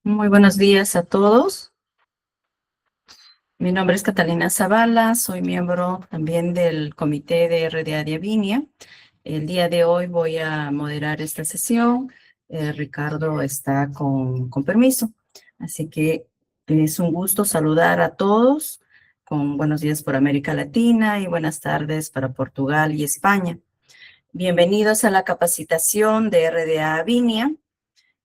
Muy buenos días a todos. Mi nombre es Catalina Zavala, soy miembro también del comité de RDA de Avinia. El día de hoy voy a moderar esta sesión. Ricardo está con permiso, así que es un gusto saludar a todos con buenos días por América Latina y buenas tardes para Portugal y España. Bienvenidos a la capacitación de RDA Avinia.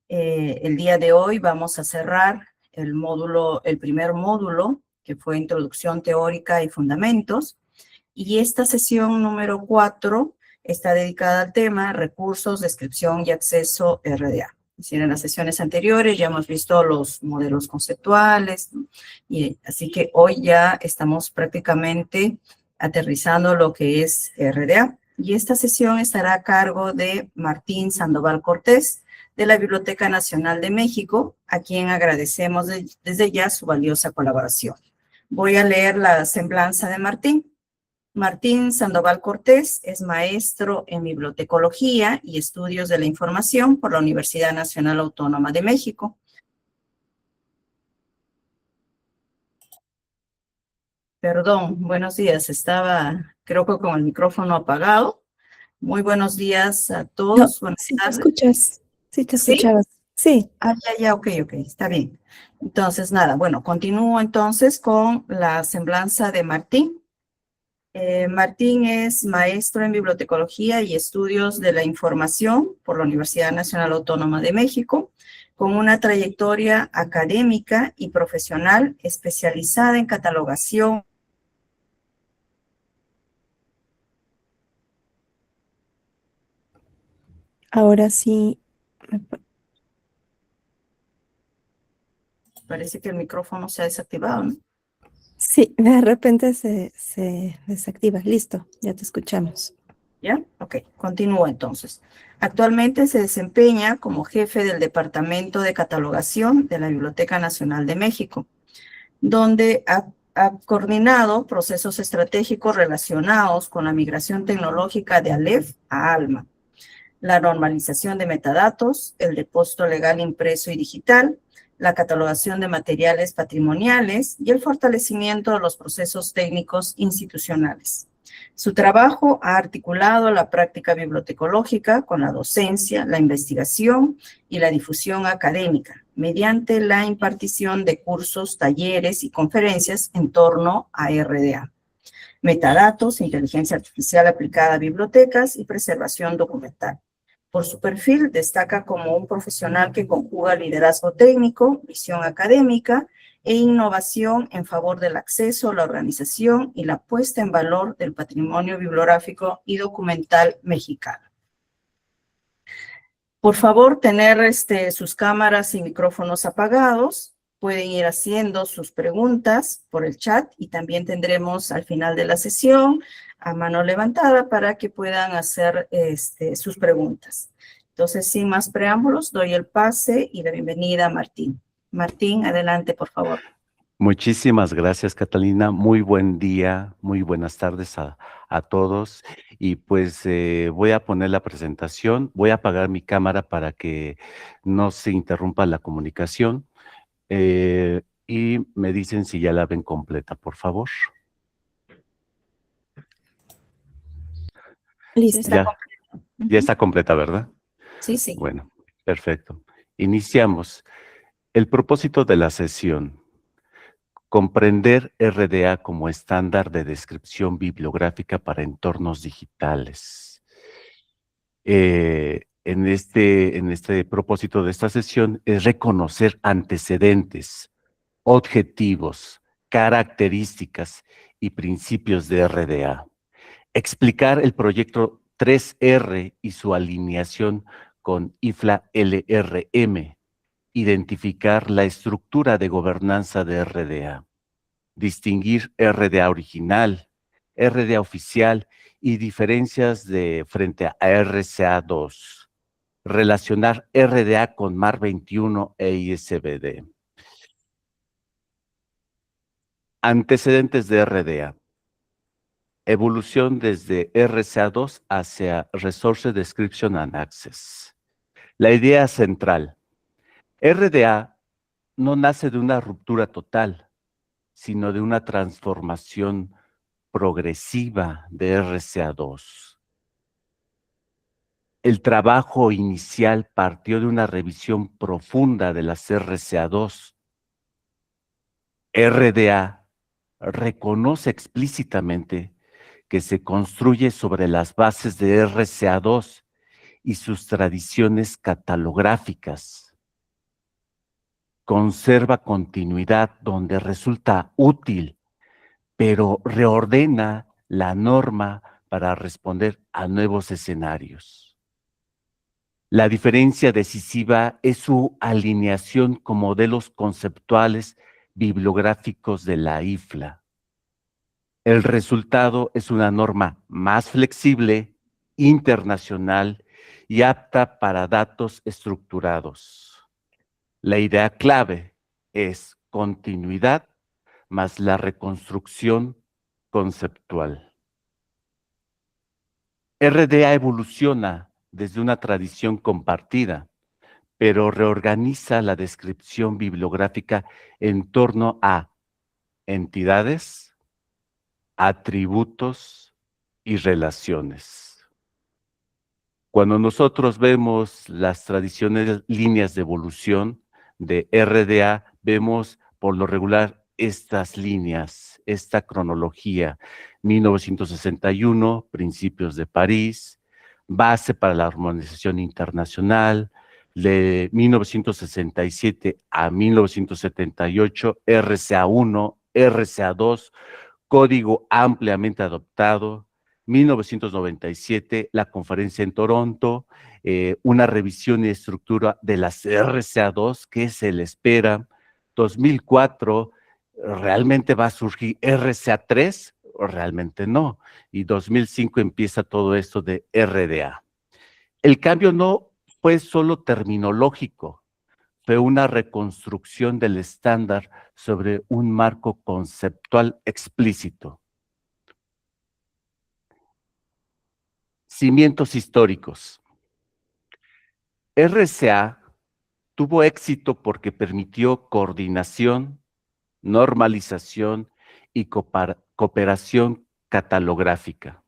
El día de hoy vamos a cerrar el primer módulo, que fue Introducción Teórica y Fundamentos, y esta sesión número 4 está dedicada al tema Recursos, Descripción y Acceso RDA. Es decir, en las sesiones anteriores ya hemos visto los modelos conceptuales, y así que hoy ya estamos prácticamente aterrizando lo que es RDA. Y esta sesión estará a cargo de Martín Sandoval Cortés, de la Biblioteca Nacional de México, a quien agradecemos desde ya su valiosa colaboración. Voy a leer la semblanza de Martín. Martín Sandoval Cortés es maestro en Bibliotecología y Estudios de la Información por la Universidad Nacional Autónoma de México. Perdón, buenos días, estaba creo que con el micrófono apagado. Muy buenos días a No, todos. Buenas sí te tardes. escuchas, sí te ¿Sí? escuchabas. Sí, Ya, ok, está bien. Entonces, nada, bueno, continúo entonces con la semblanza de Martín. Martín es maestro en Bibliotecología y Estudios de la Información por la Universidad Nacional Autónoma de México, con una trayectoria académica y profesional especializada en catalogación. ahora sí. me pa- Parece que el micrófono se ha desactivado, ¿no? Sí, de repente se desactiva. Listo, ya te escuchamos. ¿Ya? Ok, continúo entonces. Actualmente se desempeña como jefe del Departamento de Catalogación de la Biblioteca Nacional de México, donde ha coordinado procesos estratégicos relacionados con la migración tecnológica de Aleph a Alma, la normalización de metadatos, el depósito legal impreso y digital, la catalogación de materiales patrimoniales y el fortalecimiento de los procesos técnicos institucionales. Su trabajo ha articulado la práctica bibliotecológica con la docencia, la investigación y la difusión académica, mediante la impartición de cursos, talleres y conferencias en torno a RDA, metadatos, inteligencia artificial aplicada a bibliotecas y preservación documental. Por su perfil, destaca como un profesional que conjuga liderazgo técnico, visión académica e innovación en favor del acceso, la organización y la puesta en valor del patrimonio bibliográfico y documental mexicano. Por favor, tener sus cámaras y micrófonos apagados. Pueden ir haciendo sus preguntas por el chat y también tendremos al final de la sesión a mano levantada para que puedan hacer sus preguntas. Entonces, sin más preámbulos, doy el pase y la bienvenida a Martín. Martín, adelante, por favor. Muchísimas gracias, Catalina. Muy buen día, muy buenas tardes a todos. Y pues voy a poner la presentación. Voy a apagar mi cámara para que no se interrumpa la comunicación. Y me dicen si ya la ven completa, por favor. Listo. Ya está completa, ¿verdad? Sí, sí. Bueno, perfecto. Iniciamos. El propósito de la sesión: comprender RDA como estándar de descripción bibliográfica para entornos digitales. En este propósito de esta sesión es reconocer antecedentes, objetivos, características y principios de RDA. Explicar el proyecto 3R y su alineación con IFLA LRM. Identificar la estructura de gobernanza de RDA. Distinguir RDA original, RDA oficial y diferencias frente a RCA2. Relacionar RDA con MAR 21 e ISBD. Antecedentes de RDA. Evolución desde RCA2 hacia Resource Description and Access. La idea central. RDA no nace de una ruptura total, sino de una transformación progresiva de RCA2. El trabajo inicial partió de una revisión profunda de las RCA2. RDA reconoce explícitamente que se construye sobre las bases de RCA2 y sus tradiciones catalográficas. Conserva continuidad donde resulta útil, pero reordena la norma para responder a nuevos escenarios. La diferencia decisiva es su alineación con modelos conceptuales bibliográficos de la IFLA. El resultado es una norma más flexible, internacional y apta para datos estructurados. La idea clave es continuidad más la reconstrucción conceptual. RDA evoluciona desde una tradición compartida, pero reorganiza la descripción bibliográfica en torno a entidades, atributos y relaciones. Cuando nosotros vemos las tradiciones, líneas de evolución de RDA, vemos por lo regular estas líneas, esta cronología: 1961, Principios de París, Base para la Armonización Internacional; de 1967 a 1978, RCA1, RCA2, Código ampliamente adoptado; 1997, la conferencia en Toronto, una revisión y estructura de las RCA2, que se le espera; 2004, ¿realmente va a surgir RCA3 o realmente no? Y 2005 empieza todo esto de RDA. El cambio no fue solo terminológico, fue una reconstrucción del estándar sobre un marco conceptual explícito. Cimientos históricos. RCA tuvo éxito porque permitió coordinación, normalización y cooperación catalográfica.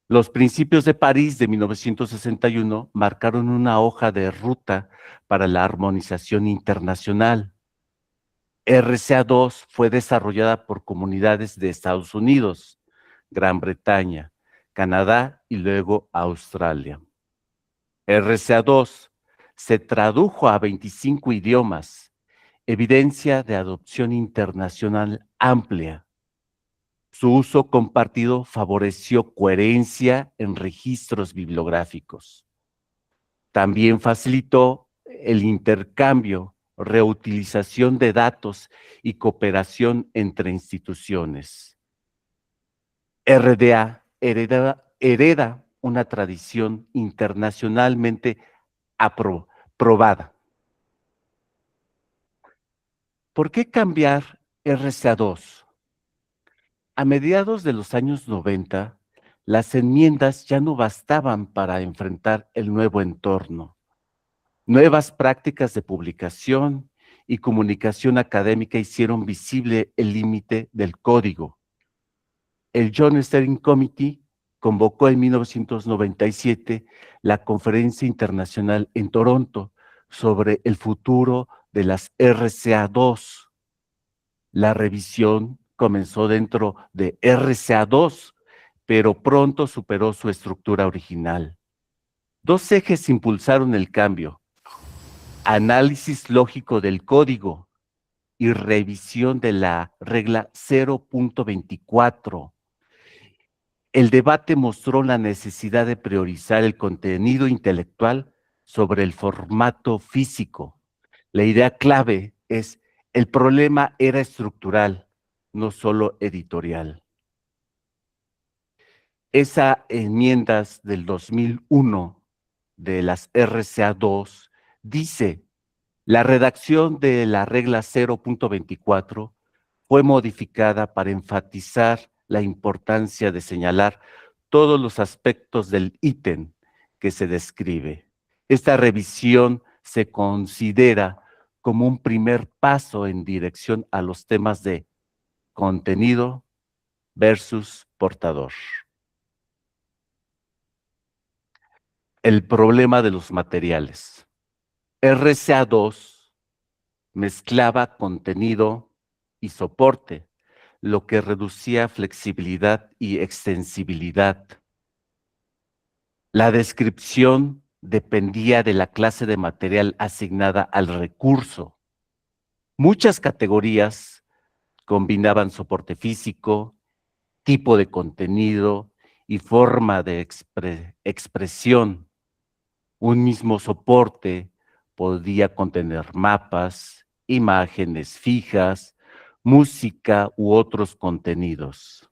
Los Principios de París de 1961 marcaron una hoja de ruta para la armonización internacional. RCA2 fue desarrollada por comunidades de Estados Unidos, Gran Bretaña, Canadá y luego Australia. RCA2 se tradujo a 25 idiomas, evidencia de adopción internacional amplia. Su uso compartido favoreció coherencia en registros bibliográficos. También facilitó el intercambio, reutilización de datos y cooperación entre instituciones. RDA hereda una tradición internacionalmente aprobada. ¿Por qué cambiar RCA2? A mediados de los años 90, las enmiendas ya no bastaban para enfrentar el nuevo entorno. Nuevas prácticas de publicación y comunicación académica hicieron visible el límite del código. El Joint Steering Committee convocó en 1997 la Conferencia Internacional en Toronto sobre el futuro de las RCA2. La revisión comenzó dentro de RCA2, pero pronto superó su estructura original. Dos ejes impulsaron el cambio: análisis lógico del código y revisión de la regla 0.24. El debate mostró la necesidad de priorizar el contenido intelectual sobre el formato físico. La idea clave es: el problema era estructural, no solo editorial. Esas enmiendas del 2001 de las RCA2 dice: la redacción de la regla 0.24 fue modificada para enfatizar la importancia de señalar todos los aspectos del ítem que se describe. Esta revisión se considera como un primer paso en dirección a los temas de contenido versus portador. El problema de los materiales. RCA2 mezclaba contenido y soporte, lo que reducía flexibilidad y extensibilidad. La descripción dependía de la clase de material asignada al recurso. Muchas categorías combinaban soporte físico, tipo de contenido y forma de expresión. Un mismo soporte podía contener mapas, imágenes fijas, música u otros contenidos.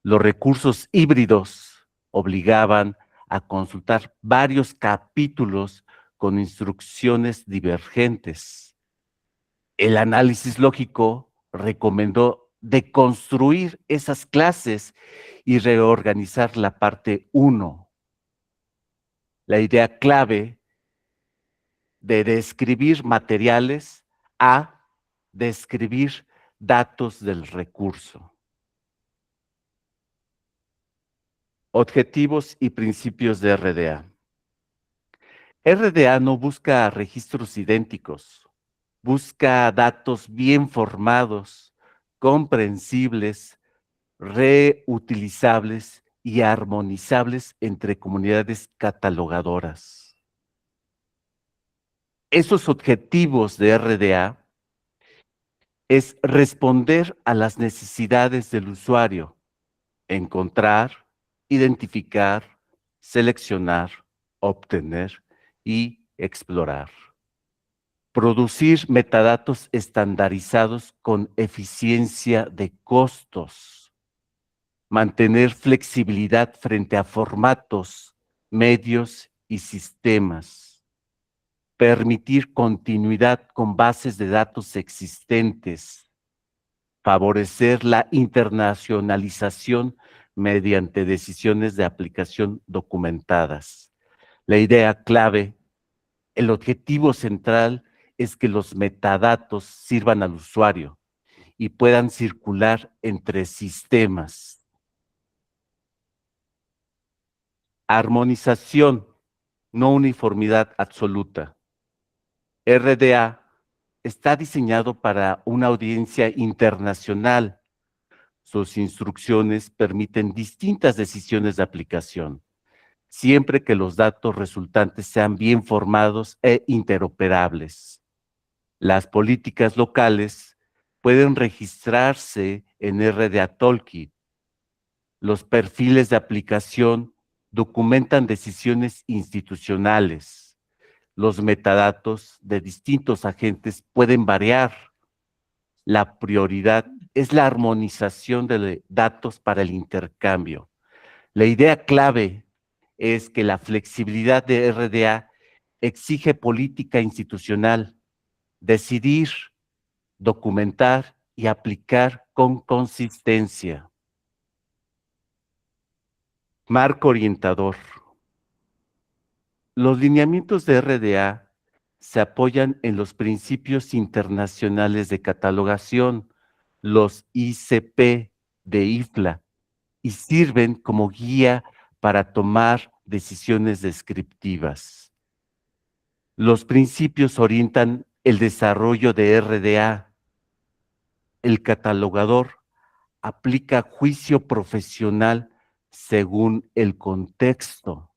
Los recursos híbridos obligaban a consultar varios capítulos con instrucciones divergentes. El análisis lógico recomendó deconstruir esas clases y reorganizar la parte 1. La idea clave de describir materiales a describir datos del recurso. Objetivos y principios de RDA. RDA no busca registros idénticos, busca datos bien formados, comprensibles, reutilizables y armonizables entre comunidades catalogadoras. Esos objetivos de RDA es responder a las necesidades del usuario, encontrar, identificar, seleccionar, obtener y explorar. Producir metadatos estandarizados con eficiencia de costos. Mantener flexibilidad frente a formatos, medios y sistemas. Permitir continuidad con bases de datos existentes. Favorecer la internacionalización mediante decisiones de aplicación documentadas. La idea clave, el objetivo central es que los metadatos sirvan al usuario y puedan circular entre sistemas. Armonización, no uniformidad absoluta. RDA está diseñado para una audiencia internacional. Sus instrucciones permiten distintas decisiones de aplicación, siempre que los datos resultantes sean bien formados e interoperables. Las políticas locales pueden registrarse en RDA Toolkit. Los perfiles de aplicación documentan decisiones institucionales. Los metadatos de distintos agentes pueden variar. La prioridad es la armonización de datos para el intercambio. La idea clave es que la flexibilidad de RDA exige política institucional, decidir, documentar y aplicar con consistencia. Marco orientador. Los lineamientos de RDA se apoyan en los principios internacionales de catalogación, los ICP de IFLA, y sirven como guía para tomar decisiones descriptivas. Los principios orientan el desarrollo de RDA. El catalogador aplica juicio profesional según el contexto.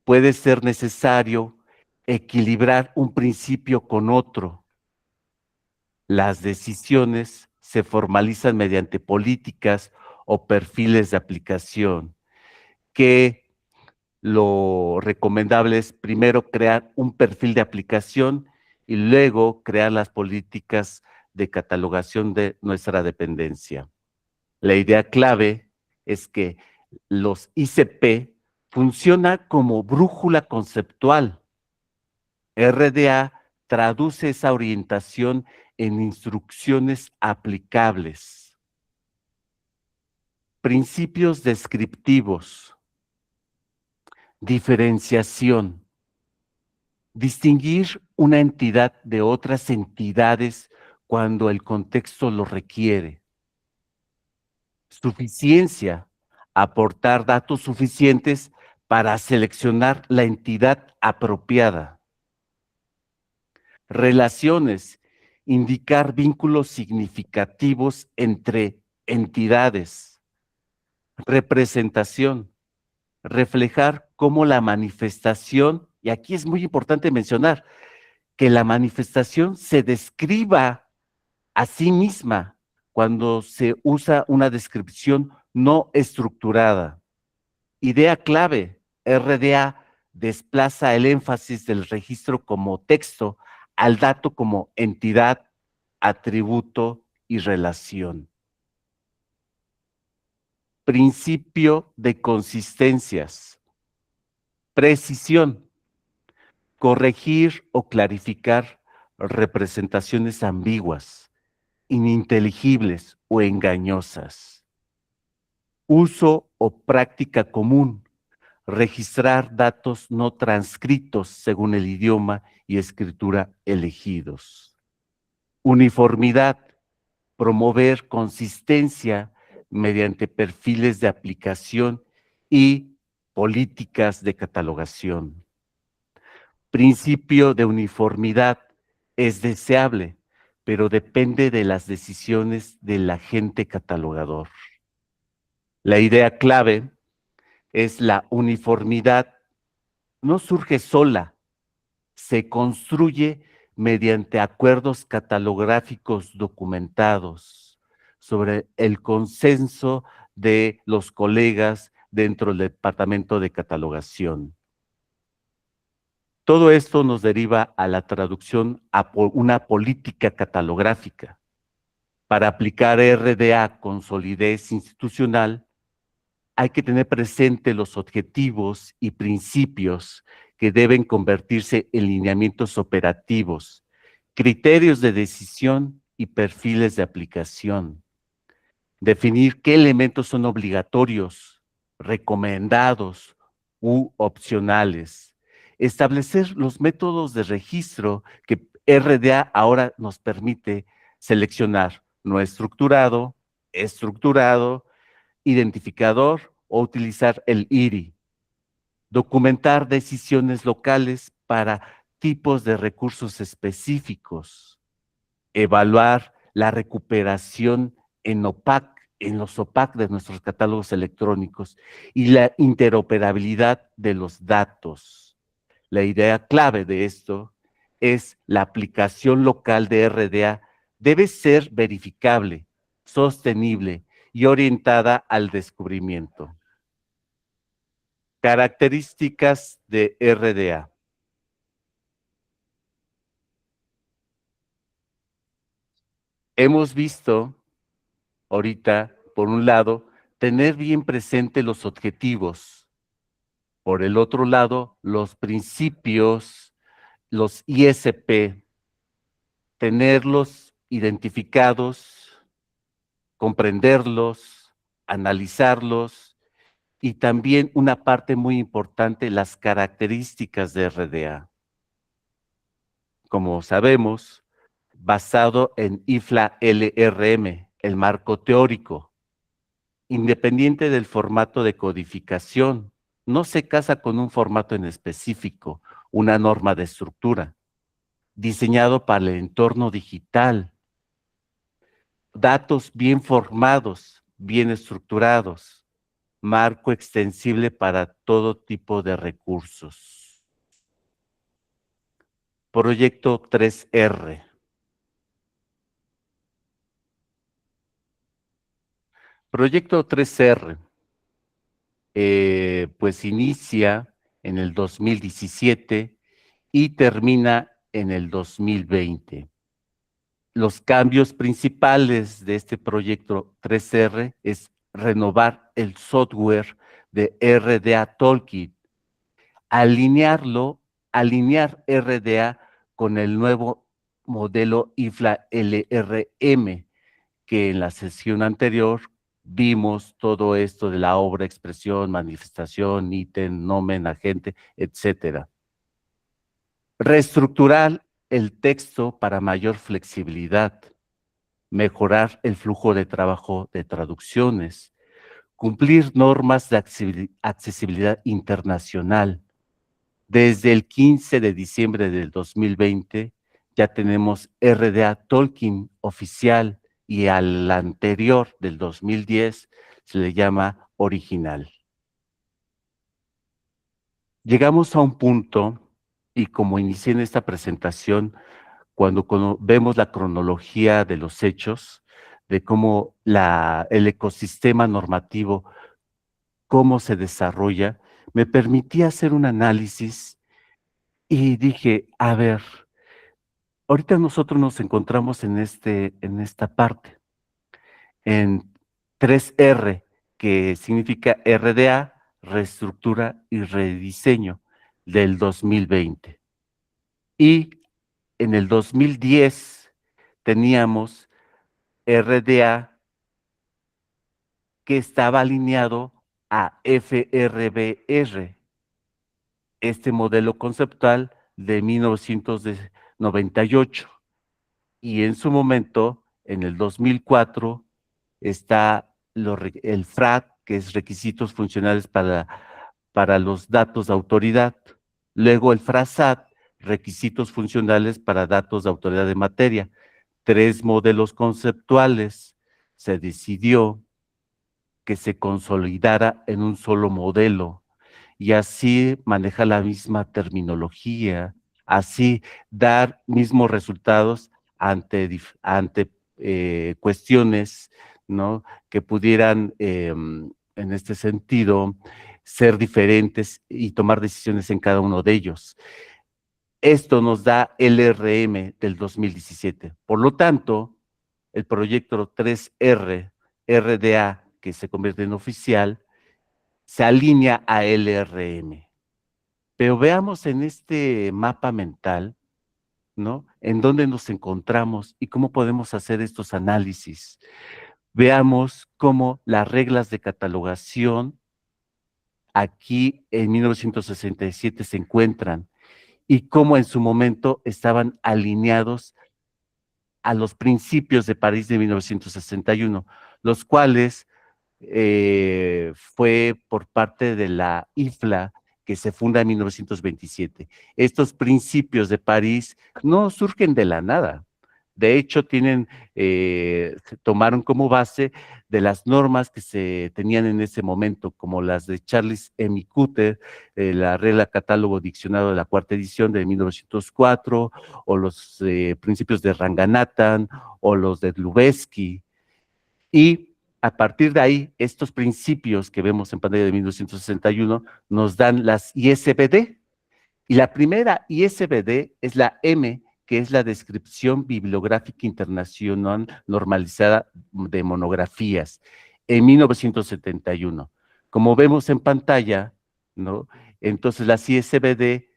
Puede ser necesario equilibrar un principio con otro. Las decisiones se formalizan mediante políticas o perfiles de aplicación, que lo recomendable es primero crear un perfil de aplicación y luego crear las políticas de catalogación de nuestra dependencia. La idea clave es que los ICP funcionan como brújula conceptual. RDA traduce esa orientación en instrucciones aplicables. Principios descriptivos. Diferenciación. Distinguir una entidad de otras entidades cuando el contexto lo requiere. Suficiencia, aportar datos suficientes para seleccionar la entidad apropiada. Relaciones, indicar vínculos significativos entre entidades. Representación, reflejar cómo la manifestación, y aquí es muy importante mencionar, que la manifestación se describa a sí misma cuando se usa una descripción no estructurada. Idea clave, RDA desplaza el énfasis del registro como texto al dato como entidad, atributo y relación. Principio de consistencias. Precisión. Corregir o clarificar representaciones ambiguas, ininteligibles o engañosas. Uso o práctica común. Registrar datos no transcritos según el idioma y escritura elegidos. Uniformidad. Promover consistencia mediante perfiles de aplicación y políticas de catalogación. Principio de uniformidad. Es deseable, pero depende de las decisiones del agente catalogador. La idea clave es la uniformidad. No surge sola, se construye mediante acuerdos catalográficos documentados sobre el consenso de los colegas dentro del departamento de catalogación. Todo esto nos deriva a la traducción a una política catalográfica. Para aplicar RDA con solidez institucional, hay que tener presente los objetivos y principios que deben convertirse en lineamientos operativos, criterios de decisión y perfiles de aplicación. Definir qué elementos son obligatorios, recomendados u opcionales. Establecer los métodos de registro que RDA ahora nos permite seleccionar no estructurado, estructurado, identificador o utilizar el IRI. Documentar decisiones locales para tipos de recursos específicos. Evaluar la recuperación en OPAC, en los OPAC de nuestros catálogos electrónicos y la interoperabilidad de los datos. La idea clave de esto es la aplicación local de RDA debe ser verificable, sostenible y orientada al descubrimiento. Características de RDA. Hemos visto ahorita, por un lado, tener bien presente los objetivos. Por el otro lado, los principios, los ISP, tenerlos identificados, comprenderlos, analizarlos y también una parte muy importante, las características de RDA. Como sabemos, basado en IFLA-LRM, el marco teórico, independiente del formato de codificación, no se casa con un formato en específico, una norma de estructura, diseñado para el entorno digital, datos bien formados, bien estructurados, marco extensible para todo tipo de recursos. Proyecto 3R. Proyecto 3R, pues inicia en el 2017 y termina en el 2020. Los cambios principales de este proyecto 3R es renovar el software de RDA Toolkit, alinear RDA con el nuevo modelo IFLA-LRM, que en la sesión anterior vimos todo esto de la obra, expresión, manifestación, ítem, nomen, agente, etcétera. reestructurar el texto para mayor flexibilidad, mejorar el flujo de trabajo de traducciones, cumplir normas de accesibilidad internacional. Desde el 15 de diciembre del 2020 ya tenemos RDA Tolkien oficial y al anterior del 2010 se le llama original. Llegamos a un punto, y como inicié en esta presentación, cuando vemos la cronología de los hechos, de cómo el ecosistema normativo, cómo se desarrolla, me permití hacer un análisis y dije, a ver, ahorita nosotros nos encontramos en esta parte, en 3R, que significa RDA, reestructura y rediseño del 2020. Y en el 2010 teníamos RDA que estaba alineado a FRBR, este modelo conceptual de 1998. Y en su momento, en el 2004, está el FRAD, que es requisitos funcionales para los datos de autoridad. Luego el FRASAT, requisitos funcionales para datos de autoridad de materia. 3 modelos conceptuales. Se decidió que se consolidara en un solo modelo y así maneja la misma terminología, así dar mismos resultados ante cuestiones, ¿no?, que pudieran, en este sentido, ser diferentes y tomar decisiones en cada uno de ellos. Esto nos da el RM del 2017. Por lo tanto, el proyecto 3R, RDA, que se convierte en oficial, se alinea a LRM. Pero veamos en este mapa mental, ¿no?, en dónde nos encontramos y cómo podemos hacer estos análisis. Veamos cómo las reglas de catalogación aquí en 1967 se encuentran y cómo en su momento estaban alineados a los principios de París de 1961, los cuales fue por parte de la IFLA, que se funda en 1927. Estos principios de París no surgen de la nada. De hecho, se tomaron como base de las normas que se tenían en ese momento, como las de Charles M. Cutter, la regla catálogo diccionario de la cuarta edición de 1904, o los principios de Ranganathan, o los de Lubezki. Y a partir de ahí, estos principios que vemos en pantalla de 1961 nos dan las ISBD. Y la primera ISBD es la M, que es la Descripción Bibliográfica Internacional Normalizada de Monografías, en 1971. Como vemos en pantalla, ¿no?, entonces las ISBD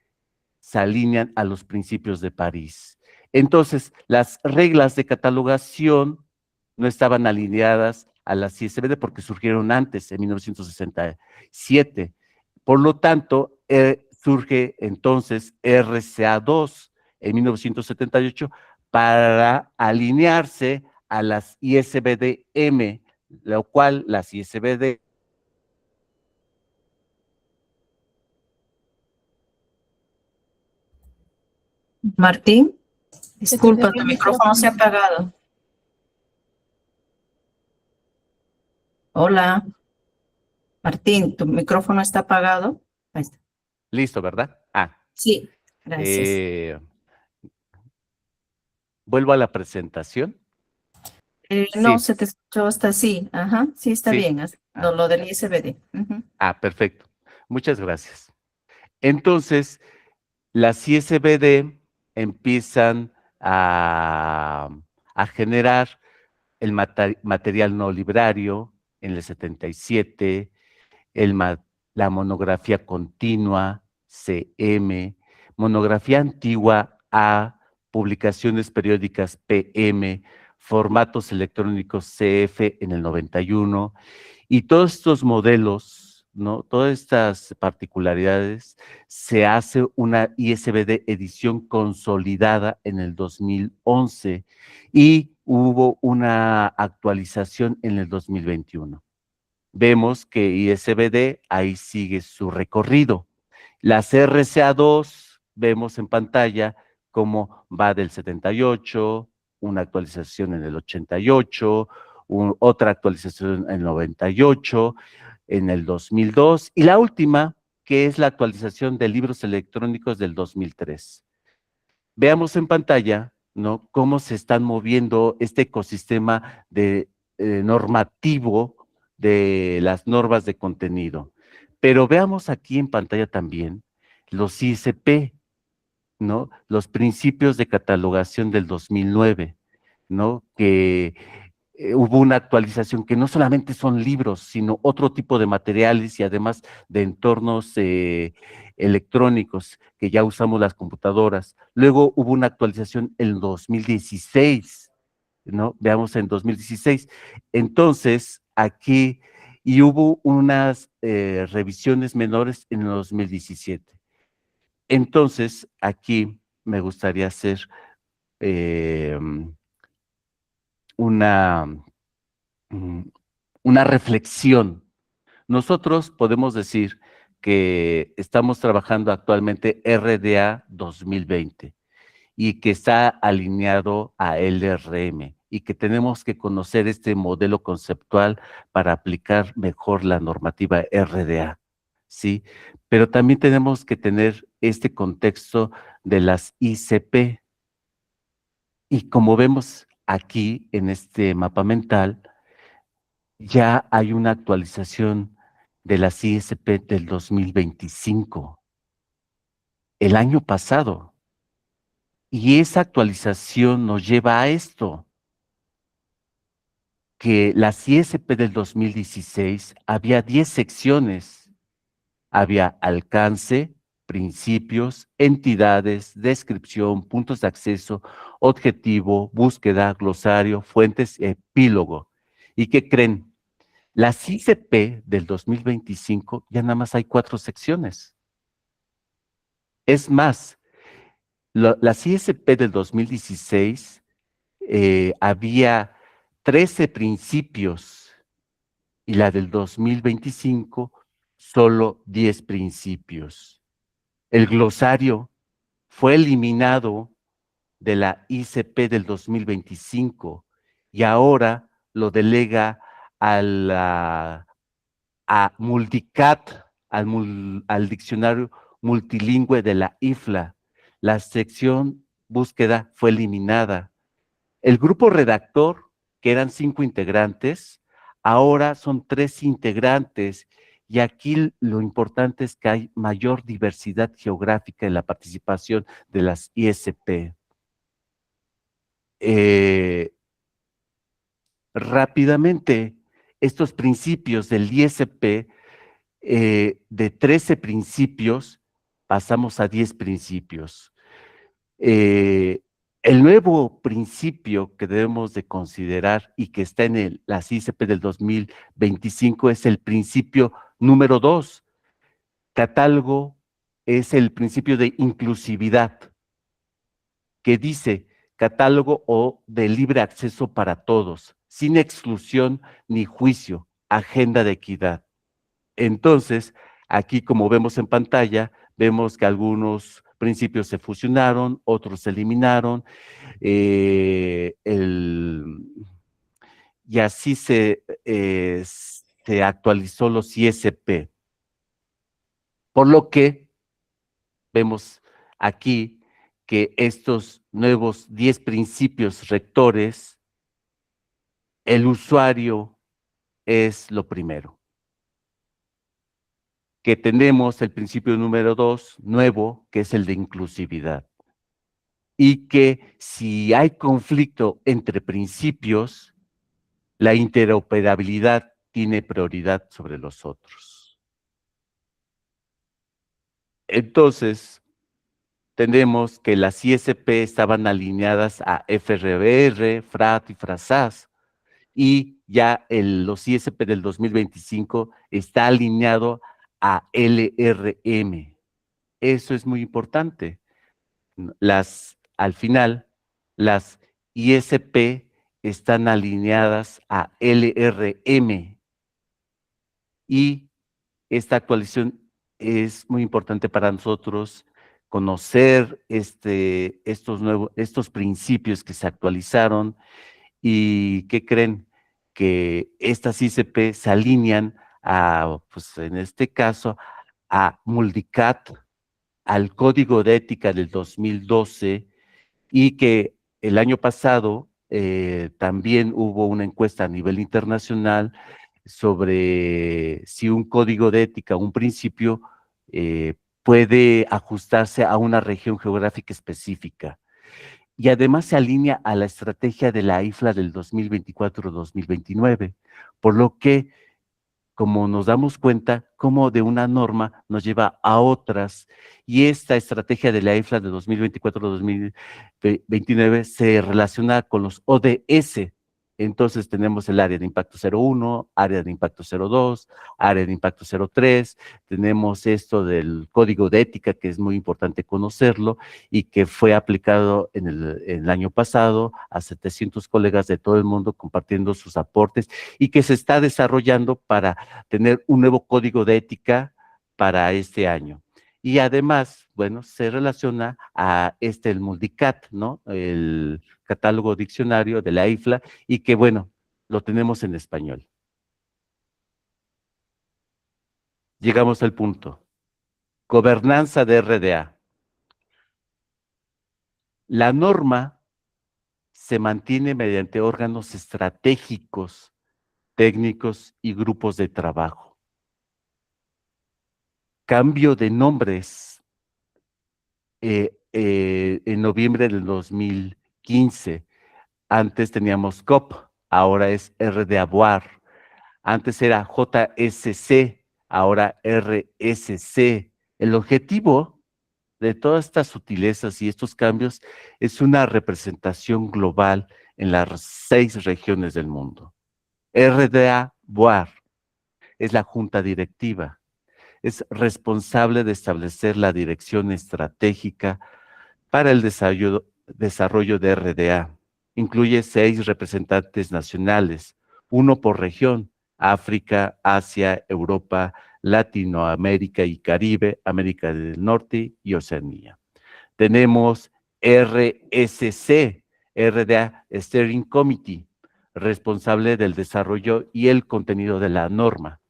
se alinean a los principios de París. Entonces, las reglas de catalogación no estaban alineadas a las ISBD porque surgieron antes, en 1967. Por lo tanto, surge entonces RCA2 en 1978 para alinearse a las ISBD-M, lo cual las ISBD Martín, disculpa, tu micrófono se ha apagado. Hola. Martín, tu micrófono está apagado. Ahí está. Listo, ¿verdad? Sí, gracias. Vuelvo a la presentación. No, Sí. se te escuchó hasta así. Ajá, sí, está Sí. bien. Lo del ISBD. Perfecto. Muchas gracias. Entonces, las ISBD empiezan a generar el material no librario en el 77, la monografía continua, CM, monografía antigua A, publicaciones periódicas PM, formatos electrónicos CF en el 91, y todos estos modelos ¿no? Todas estas particularidades, se hace una ISBD edición consolidada en el 2011 y hubo una actualización en el 2021. Vemos que ISBD ahí sigue su recorrido. Las RCA2, vemos en pantalla cómo va del 78, una actualización en el 88, otra actualización en el 98, en el 2002, y la última, que es la actualización de libros electrónicos del 2003. Veamos en pantalla, ¿no?, cómo se están moviendo este ecosistema de, normativo de las normas de contenido. Pero veamos aquí en pantalla también los ISP, ¿no? Los principios de catalogación del 2009, ¿no? Que hubo una actualización que no solamente son libros, sino otro tipo de materiales y además de entornos electrónicos, que ya usamos las computadoras. Luego hubo una actualización en 2016, ¿no? Veamos en 2016. Entonces, aquí, y hubo unas revisiones menores en el 2017. Entonces, aquí me gustaría hacer eh, una, mm, una reflexión. Nosotros podemos decir que estamos trabajando actualmente RDA 2020 y que está alineado a LRM y que tenemos que conocer este modelo conceptual para aplicar mejor la normativa RDA, ¿sí? Pero también tenemos que tener este contexto de las ICP. Y como vemos aquí en este mapa mental, ya hay una actualización de las ISP del 2025, el año pasado. Y esa actualización nos lleva a esto, que las ISP del 2016 había 10 secciones. Había alcance, principios, entidades, descripción, puntos de acceso, objetivo, búsqueda, glosario, fuentes, epílogo. ¿Y qué creen? Las ICP del 2025 ya nada más hay 4 secciones. Es más, las ISP del 2016 había 13 principios y la del 2025 solo 10 principios. El glosario fue eliminado de la ICP del 2025 y ahora lo delega a Multicat, al diccionario multilingüe de la IFLA. La sección búsqueda fue eliminada. El grupo redactor, que eran 5 integrantes, ahora son 3 integrantes, y aquí lo importante es que hay mayor diversidad geográfica en la participación de las ISP. Rápidamente, estos principios del ISP, de 13 principios, pasamos a 10 principios. El nuevo principio que debemos de considerar y que está en las ICP del 2025 es el principio número 2. Catálogo es el principio de inclusividad, que dice catálogo o de libre acceso para todos, sin exclusión ni juicio, agenda de equidad. Entonces, aquí como vemos en pantalla, vemos que algunos principios se fusionaron, otros se eliminaron, y así se actualizó los ISP. Por lo que vemos aquí que estos nuevos 10 principios rectores, el usuario es lo primero. Que tenemos el principio número 2, nuevo, que es el de inclusividad. Y que si hay conflicto entre principios, la interoperabilidad tiene prioridad sobre los otros. Entonces, tenemos que las ISP estaban alineadas a FRBR, FRAT y FRASAS, y ya los ISP del 2025 está alineado a LRM. Eso es muy importante. Al final, las ISP están alineadas a LRM y esta actualización es muy importante para nosotros conocer estos principios que se actualizaron y ¿qué creen? Que estas ICP se alinean pues en este caso, a Multicat, al Código de Ética del 2012 y que el año pasado también hubo una encuesta a nivel internacional sobre si un código de ética, un principio, puede ajustarse a una región geográfica específica. Y además se alinea a la estrategia de la IFLA del 2024-2029, por lo que como nos damos cuenta, cómo de una norma nos lleva a otras, y esta estrategia de la IFLA de 2024-2029 se relaciona con los ODS. Entonces tenemos el área de impacto 01, área de impacto 02, área de impacto 03, tenemos esto del código de ética, que es muy importante conocerlo, y que fue aplicado en el año pasado a 700 colegas de todo el mundo compartiendo sus aportes, y que se está desarrollando para tener un nuevo código de ética para este año. Y además, bueno, se relaciona a el Multicat, ¿no? El catálogo diccionario de la IFLA, y que, bueno, lo tenemos en español. Llegamos al punto. Gobernanza de RDA. La norma se mantiene mediante órganos estratégicos, técnicos y grupos de trabajo. Cambio de nombres en noviembre del 2015. Antes teníamos COP, ahora es RDA Boar. Antes era JSC, ahora RSC. El objetivo de todas estas sutilezas y estos cambios es una representación global en las 6 regiones del mundo. RDA Boar es la junta directiva. Es responsable de establecer la dirección estratégica para el desarrollo de RDA. Incluye 6 representantes nacionales, 1 por región: África, Asia, Europa, Latinoamérica y Caribe, América del Norte y Oceanía. Tenemos RSC, RDA Steering Committee, responsable del desarrollo y el contenido de la norma.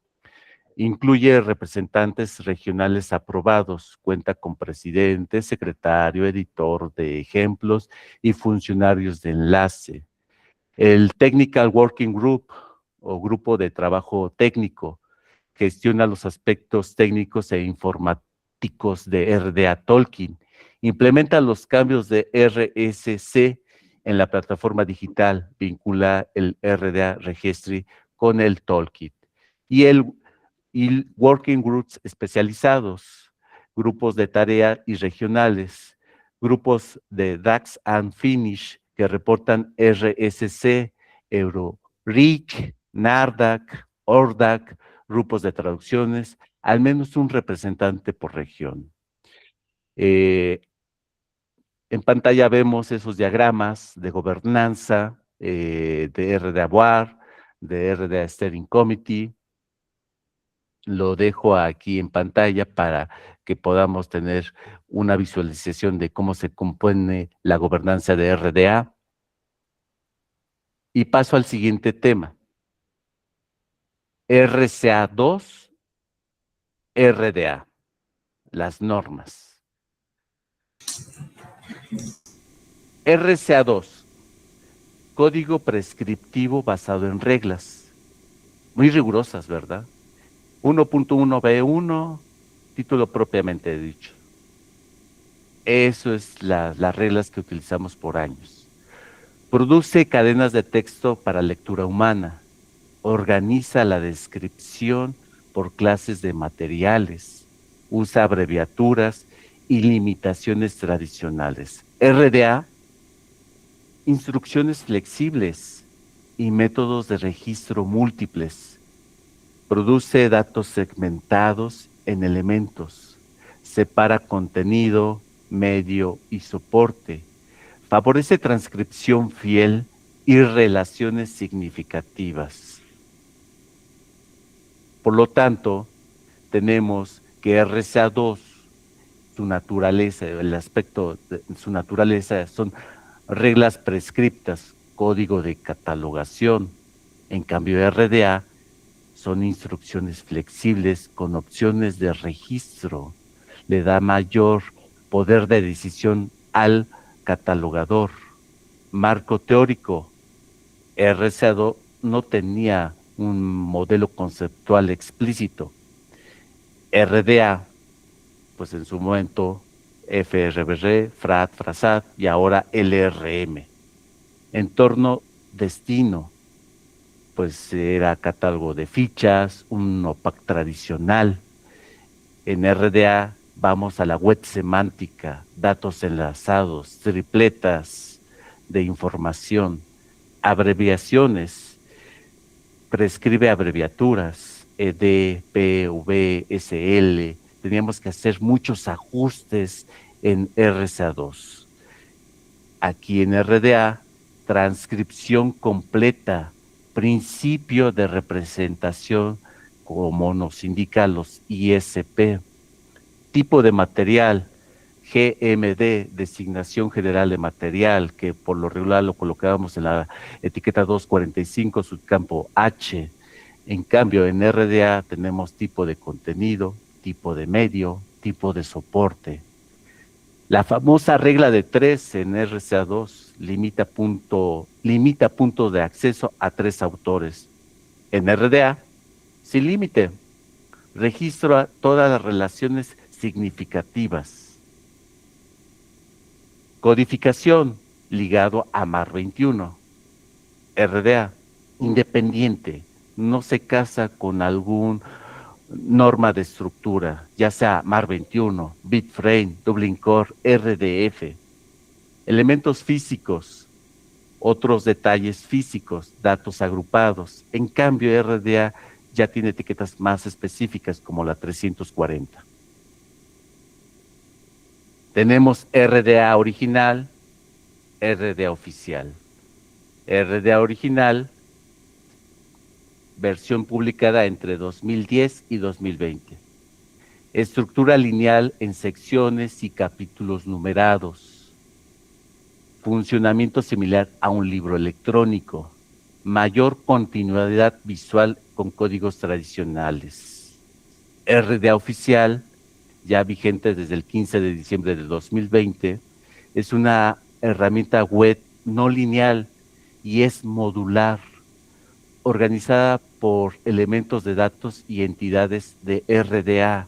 Incluye representantes regionales aprobados, cuenta con presidente, secretario, editor de ejemplos y funcionarios de enlace. El Technical Working Group o grupo de trabajo técnico gestiona los aspectos técnicos e informáticos de RDA Tolkien. Implementa los cambios de RSC en la plataforma digital, vincula el RDA Registry con el Tolkien. Y working groups especializados, grupos de tarea y regionales, grupos de DAX and Finish que reportan RSC, EuroRIC, NARDAC, ORDAC, grupos de traducciones, al menos un representante por región. En pantalla vemos esos diagramas de gobernanza, de RDA Board, de RDA Steering Committee. Lo dejo aquí en pantalla para que podamos tener una visualización de cómo se compone la gobernanza de RDA. Y paso al siguiente tema. RCA2, RDA, las normas. RCA2, código prescriptivo basado en reglas. Muy rigurosas, ¿verdad? 1.1b1, título propiamente dicho. Eso es las reglas que utilizamos por años. Produce cadenas de texto para lectura humana. Organiza la descripción por clases de materiales. Usa abreviaturas y limitaciones tradicionales. RDA, instrucciones flexibles. y métodos de registro múltiples. Produce datos segmentados en elementos. Separa contenido, medio y soporte. Favorece transcripción fiel y relaciones significativas. Por lo tanto, tenemos que RSA2, su naturaleza, el aspecto de su naturaleza son reglas prescriptas, código de catalogación. En cambio, RDA son instrucciones flexibles con opciones de registro. Le da mayor poder de decisión al catalogador. Marco teórico. RSA2 no tenía un modelo conceptual explícito. RDA, pues en su momento FRBR, FRAT, FRASAT y ahora LRM. Entorno destino, pues era catálogo de fichas, un OPAC tradicional. En RDA vamos a la web semántica, datos enlazados, tripletas de información, abreviaciones, prescribe abreviaturas, ED, PV, SL. Teníamos que hacer muchos ajustes en RSA2. Aquí en RDA, transcripción completa, principio de representación, como nos indica los ISP. Tipo de material, GMD, designación general de material, que por lo regular lo colocábamos en la etiqueta 245, subcampo H. En cambio, en RDA tenemos tipo de contenido, tipo de medio, tipo de soporte. La famosa regla de 3 en RSA2 limita punto de acceso a 3 autores. En RDA, sin límite, registra todas las relaciones significativas. Codificación, ligado a MAR21. RDA, independiente, no se casa con algún norma de estructura, ya sea MAR21, Bitframe, Dublin Core, RDF. Elementos físicos, otros detalles físicos, datos agrupados. En cambio, RDA ya tiene etiquetas más específicas como la 340. Tenemos RDA original, RDA oficial. RDA original, versión publicada entre 2010 y 2020. Estructura lineal en secciones y capítulos numerados. Funcionamiento similar a un libro electrónico. Mayor continuidad visual con códigos tradicionales. RDA oficial, ya vigente desde el 15 de diciembre de 2020, es una herramienta web no lineal y es modular, organizada por elementos de datos y entidades de RDA,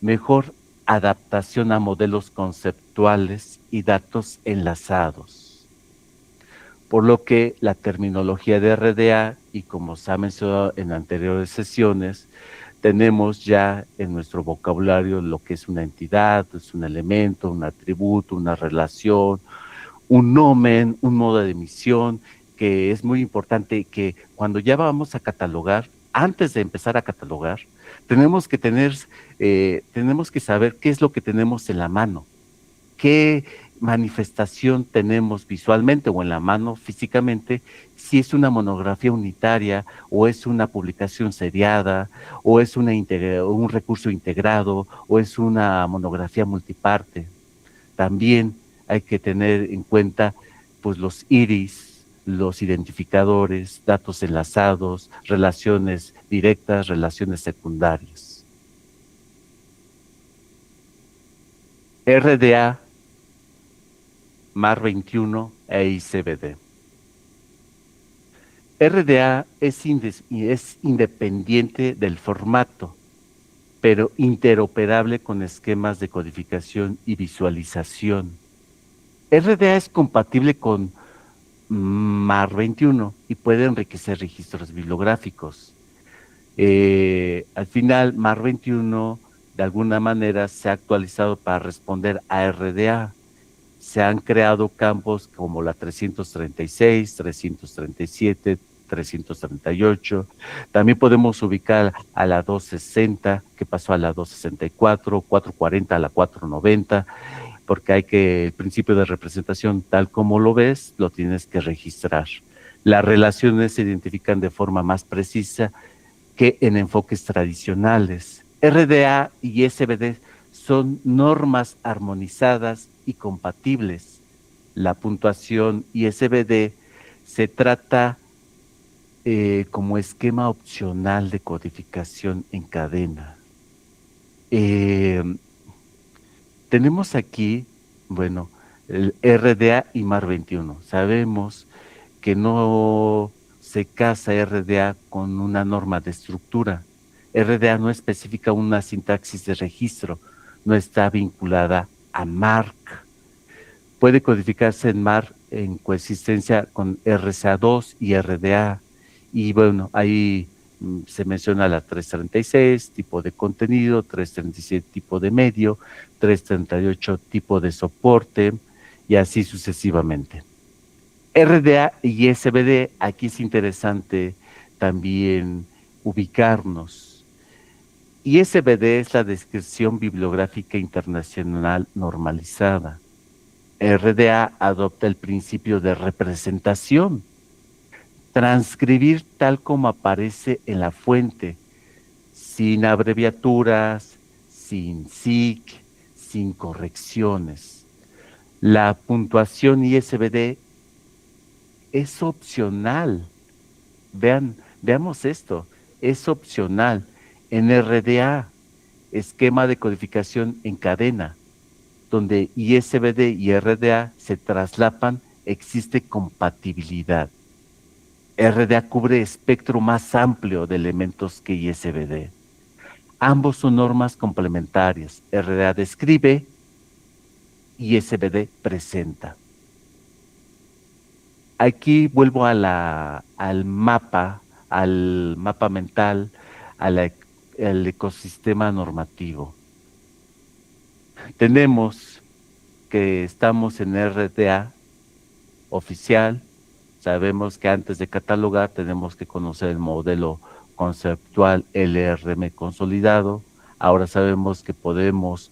mejor adaptación a modelos conceptuales y datos enlazados. Por lo que la terminología de RDA, y como se ha mencionado en anteriores sesiones, tenemos ya en nuestro vocabulario lo que es una entidad, es un elemento, un atributo, una relación, un nomen, un modo de emisión, que es muy importante que cuando ya vamos a catalogar, antes de empezar a catalogar, tenemos que saber qué es lo que tenemos en la mano, qué manifestación tenemos visualmente o en la mano físicamente, si es una monografía unitaria o es una publicación seriada o es un recurso integrado o es una monografía multiparte. También hay que tener en cuenta pues los iris, los identificadores, datos enlazados, relaciones directas, relaciones secundarias. RDA, MAR21 e ICBD. RDA es independiente del formato, pero interoperable con esquemas de codificación y visualización. RDA es compatible con MAR21 y puede enriquecer registros bibliográficos. Al final, MAR21 de alguna manera se ha actualizado para responder a RDA. se han creado campos como la 336, 337, 338. También podemos ubicar a la 260, que pasó a la 264, 440 a la 490, porque el principio de representación, tal como lo ves, lo tienes que registrar. Las relaciones se identifican de forma más precisa que en enfoques tradicionales. RDA y SBD son normas armonizadas y compatibles. La puntuación ISBD se trata como esquema opcional de codificación en cadena. Tenemos aquí, bueno, el RDA y MAR 21. Sabemos que no se casa RDA con una norma de estructura. RDA no especifica una sintaxis de registro, no está vinculada a MARC. Puede codificarse en MARC en coexistencia con RCA2 y RDA. Y bueno, ahí se menciona la 336, tipo de contenido, 337, tipo de medio, 338, tipo de soporte, y así sucesivamente. RDA y SBD, aquí es interesante también ubicarnos. ISBD es la descripción bibliográfica internacional normalizada. RDA adopta el principio de representación. Transcribir tal como aparece en la fuente, sin abreviaturas, sin SIC, sin correcciones. La puntuación ISBD es opcional. Veamos esto, es opcional. En RDA, esquema de codificación en cadena, donde ISBD y RDA se traslapan, existe compatibilidad. RDA cubre espectro más amplio de elementos que ISBD. Ambos son normas complementarias. RDA describe, ISBD presenta. Aquí vuelvo al mapa mental, al ecosistema normativo. Tenemos que estamos en RDA oficial. Sabemos que antes de catalogar tenemos que conocer el modelo conceptual LRM consolidado. Ahora sabemos que podemos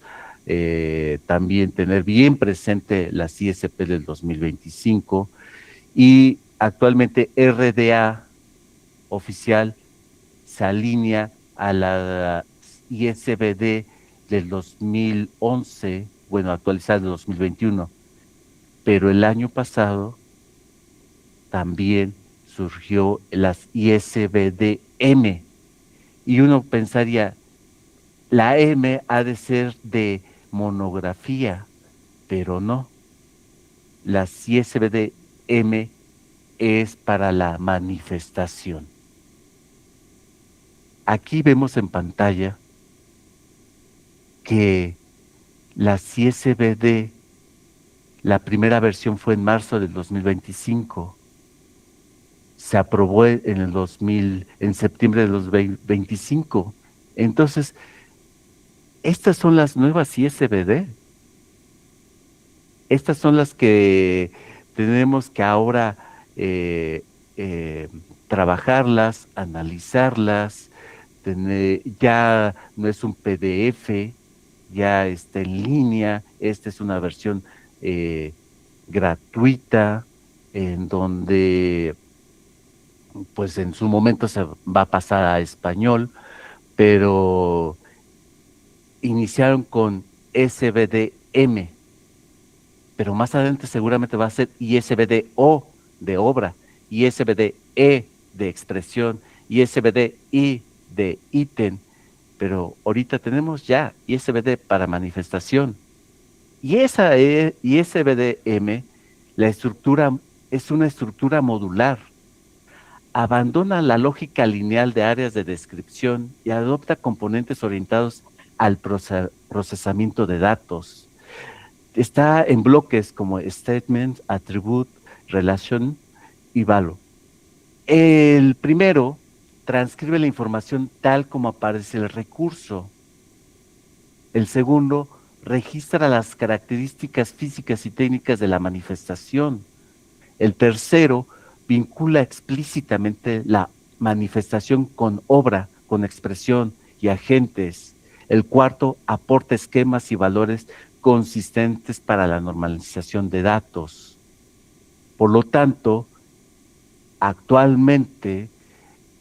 también tener bien presente las ISP del 2025, y actualmente RDA oficial se alinea a la ISBD del 2011, bueno, actualizada del 2021, pero el año pasado también surgió las ISBD-M, y uno pensaría, la M ha de ser de monografía, pero no. Las ISBD-M es para la manifestación. Aquí vemos en pantalla que las ISBD, la primera versión fue en marzo del 2025. Se aprobó en septiembre del 2025. Entonces, estas son las nuevas ISBD. Estas son las que tenemos que ahora trabajarlas, analizarlas. Ya no es un PDF, ya está en línea. Esta es una versión gratuita, en donde pues en su momento se va a pasar a español, pero iniciaron con SBD-M, pero más adelante seguramente va a ser ISBD-O de obra, ISBD-E de expresión, ISBD-I de ítem, pero ahorita tenemos ya ISBD para manifestación. Y esa ISBD-M, la estructura es una estructura modular. Abandona la lógica lineal de áreas de descripción y adopta componentes orientados al procesamiento de datos. Está en bloques como statement, attribute, relation y value. El primero transcribe la información tal como aparece el recurso. El segundo registra las características físicas y técnicas de la manifestación. El tercero vincula explícitamente la manifestación con obra, con expresión y agentes. El cuarto aporta esquemas y valores consistentes para la normalización de datos. Por lo tanto, actualmente,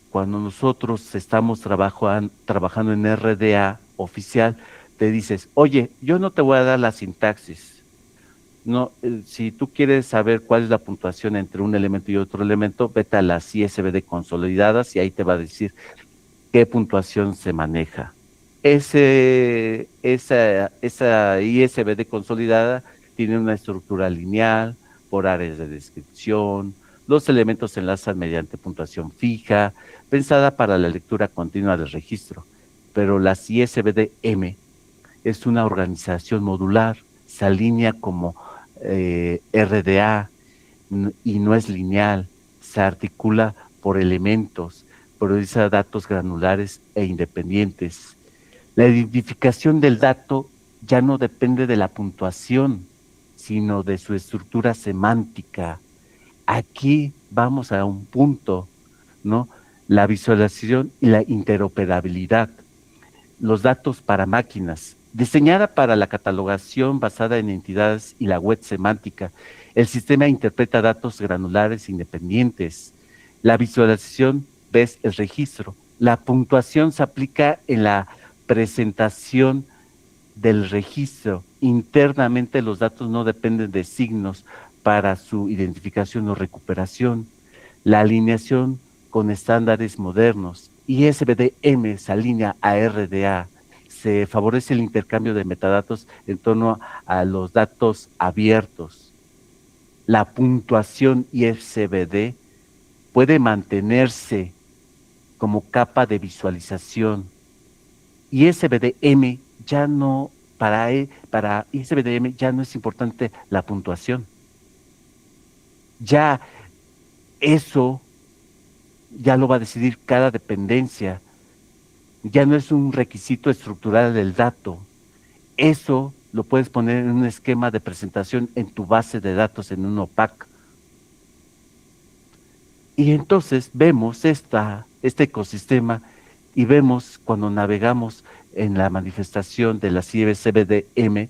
cuando nosotros estamos trabajando en RDA oficial, te dices, oye, yo no te voy a dar la sintaxis. No, si tú quieres saber cuál es la puntuación entre un elemento y otro elemento, vete a las ISBD consolidadas y ahí te va a decir qué puntuación se maneja. Esa ISBD consolidada tiene una estructura lineal por áreas de descripción, los elementos se enlazan mediante puntuación fija, pensada para la lectura continua del registro, pero la ISBD-M es una organización modular, se alinea como RDA y no es lineal, se articula por elementos, prioriza datos granulares e independientes. La identificación del dato ya no depende de la puntuación, sino de su estructura semántica. Aquí vamos a un punto, ¿no? La visualización y la interoperabilidad. Los datos para máquinas, diseñada para la catalogación basada en entidades y la web semántica. El sistema interpreta datos granulares independientes. La visualización ves el registro. La puntuación se aplica en la presentación del registro. Internamente los datos no dependen de signos para su identificación o recuperación. La alineación con estándares modernos. ISBD-M se alinea a RDA. Se favorece el intercambio de metadatos en torno a los datos abiertos. La puntuación ISBD puede mantenerse como capa de visualización. ISBD-M ya no, para ISBD-M ya no es importante la puntuación. Ya eso ya lo va a decidir cada dependencia. Ya no es un requisito estructural del dato. Eso lo puedes poner en un esquema de presentación en tu base de datos, en un OPAC. Y entonces vemos este ecosistema y vemos cuando navegamos en la manifestación de la ISBD-M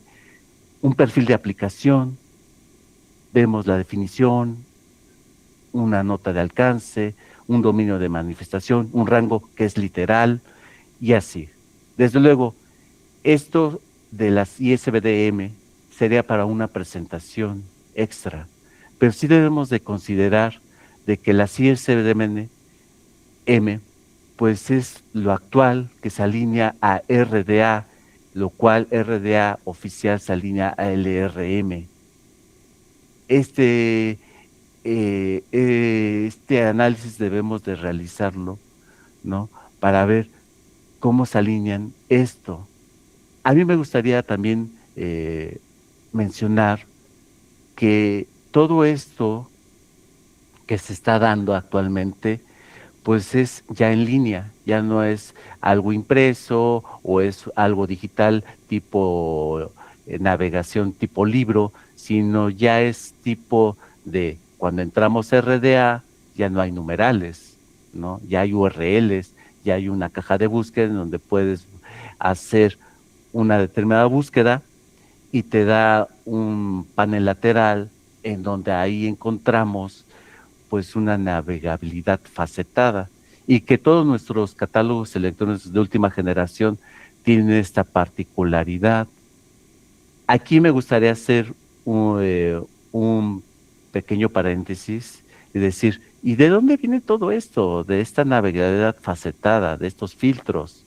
un perfil de aplicación, vemos la definición, una nota de alcance, un dominio de manifestación, un rango que es literal y así. Desde luego, esto de las ISBD-M sería para una presentación extra, pero sí debemos de considerar de que las ISBD-M pues es lo actual que se alinea a RDA, lo cual RDA oficial se alinea a LRM. Este análisis debemos de realizarlo, ¿no? Para ver cómo se alinean esto. A mí me gustaría también mencionar que todo esto que se está dando actualmente, pues es ya en línea, ya no es algo impreso o es algo digital tipo navegación tipo libro, sino ya es tipo de cuando entramos a RDA ya no hay numerales, ¿no? Ya hay URLs, ya hay una caja de búsqueda en donde puedes hacer una determinada búsqueda y te da un panel lateral en donde ahí encontramos pues una navegabilidad facetada y que todos nuestros catálogos electrónicos de última generación tienen esta particularidad. Aquí me gustaría hacer un pequeño paréntesis y decir, ¿y de dónde viene todo esto? De esta navegabilidad facetada, de estos filtros,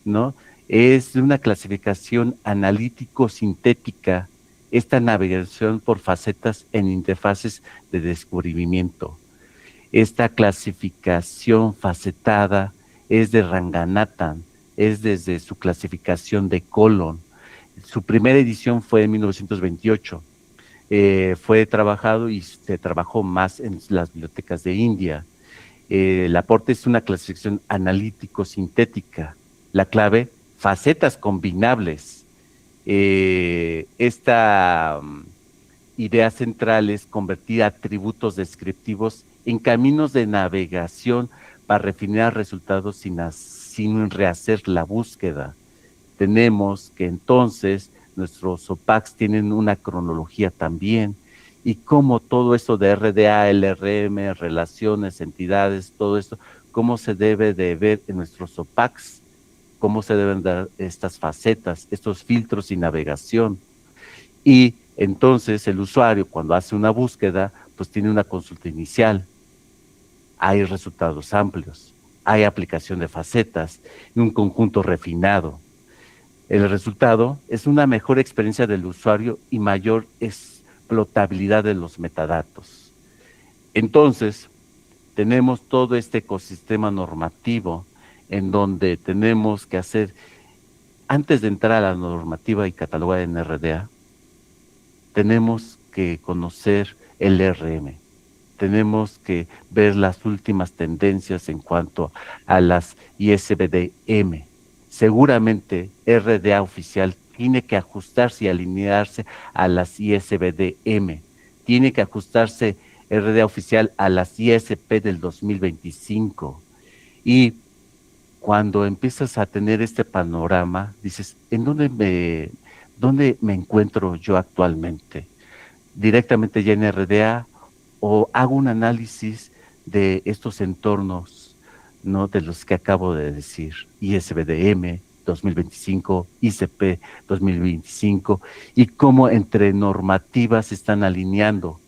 ¿no? Es de una clasificación analítico-sintética, esta navegación por facetas en interfaces de descubrimiento. Esta clasificación facetada es de Ranganathan, es desde su clasificación de Colon. Su primera edición fue en 1928. Fue trabajado y se trabajó más en las bibliotecas de India. El aporte es una clasificación analítico-sintética. La clave, facetas combinables. esta idea central es convertir atributos descriptivos en caminos de navegación para refinar resultados sin rehacer la búsqueda. Tenemos que entonces nuestros OPACs tienen una cronología también, y cómo todo esto de RDA, LRM, relaciones, entidades, todo esto, cómo se debe de ver en nuestros OPACs, cómo se deben dar estas facetas, estos filtros y navegación. Y entonces el usuario, cuando hace una búsqueda, pues tiene una consulta inicial, hay resultados amplios, hay aplicación de facetas, un conjunto refinado. El resultado es una mejor experiencia del usuario y mayor explotabilidad de los metadatos. Entonces, tenemos todo este ecosistema normativo en donde tenemos que hacer, antes de entrar a la normativa y catalogar en RDA, tenemos que conocer el RM, tenemos que ver las últimas tendencias en cuanto a las ISBD-M. Seguramente RDA oficial tiene que ajustarse y alinearse a las ISBD-M, tiene que ajustarse RDA oficial a las ISP del 2025. Y cuando empiezas a tener este panorama, dices, ¿en dónde me encuentro yo actualmente? ¿Directamente ya en RDA o hago un análisis de estos entornos, ¿no?, de los que acabo de decir? ISBD-M 2025, ICP 2025, y cómo entre normativas se están alineando.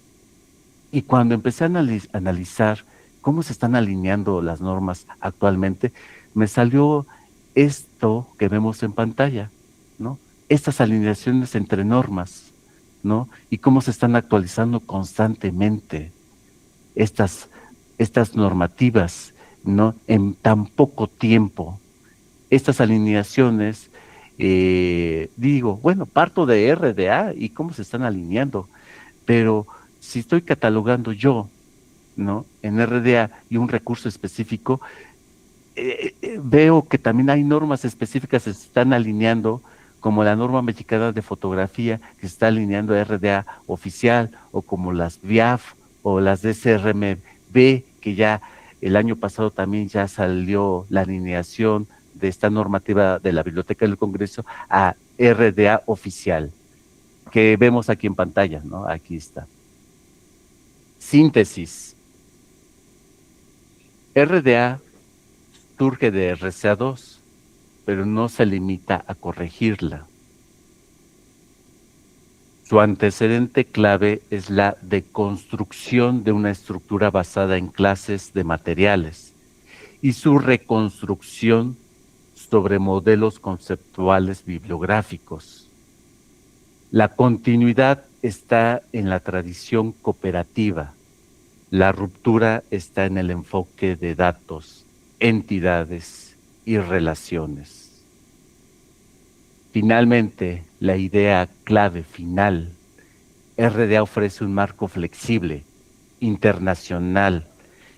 Y cuando empecé a analizar cómo se están alineando las normas actualmente, me salió esto que vemos en pantalla, ¿no? Estas alineaciones entre normas, ¿no? Y cómo se están actualizando constantemente estas normativas, ¿no?, en tan poco tiempo. Estas alineaciones, bueno, parto de RDA y cómo se están alineando, pero si estoy catalogando yo, ¿no?, en RDA y un recurso específico, veo que también hay normas específicas que se están alineando, como la norma mexicana de fotografía que se está alineando a RDA oficial, o como las BIAF o las DCRMB, que ya el año pasado también ya salió la alineación de esta normativa de la Biblioteca del Congreso a RDA oficial, que vemos aquí en pantalla, ¿no? Aquí está. Síntesis. RDA surge de RCA2, pero no se limita a corregirla. Su antecedente clave es la deconstrucción de una estructura basada en clases de materiales y su reconstrucción sobre modelos conceptuales bibliográficos. La continuidad está en la tradición cooperativa. La ruptura está en el enfoque de datos, entidades y relaciones. Finalmente, la idea clave final, RDA ofrece un marco flexible, internacional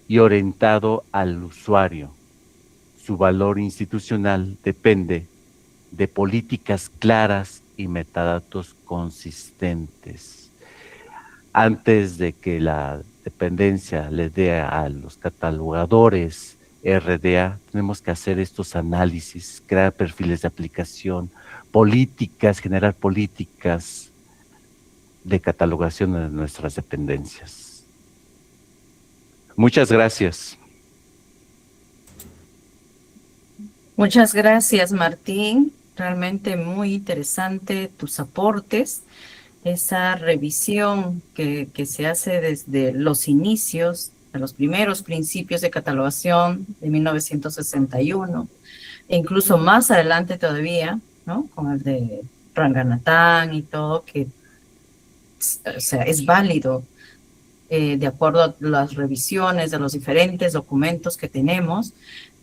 y orientado al usuario. Su valor institucional depende de políticas claras y metadatos consistentes. Antes de que la dependencia le dé a los catalogadores RDA, tenemos que hacer estos análisis, crear perfiles de aplicación, políticas, generar políticas de catalogación de nuestras dependencias. Muchas gracias. Muchas gracias, Martín. Realmente muy interesante tus aportes, esa revisión que se hace desde los inicios, de los primeros principios de catalogación de 1961, e incluso más adelante todavía, ¿no?, con el de Ranganathan y todo, que, o sea, es válido de acuerdo a las revisiones de los diferentes documentos que tenemos.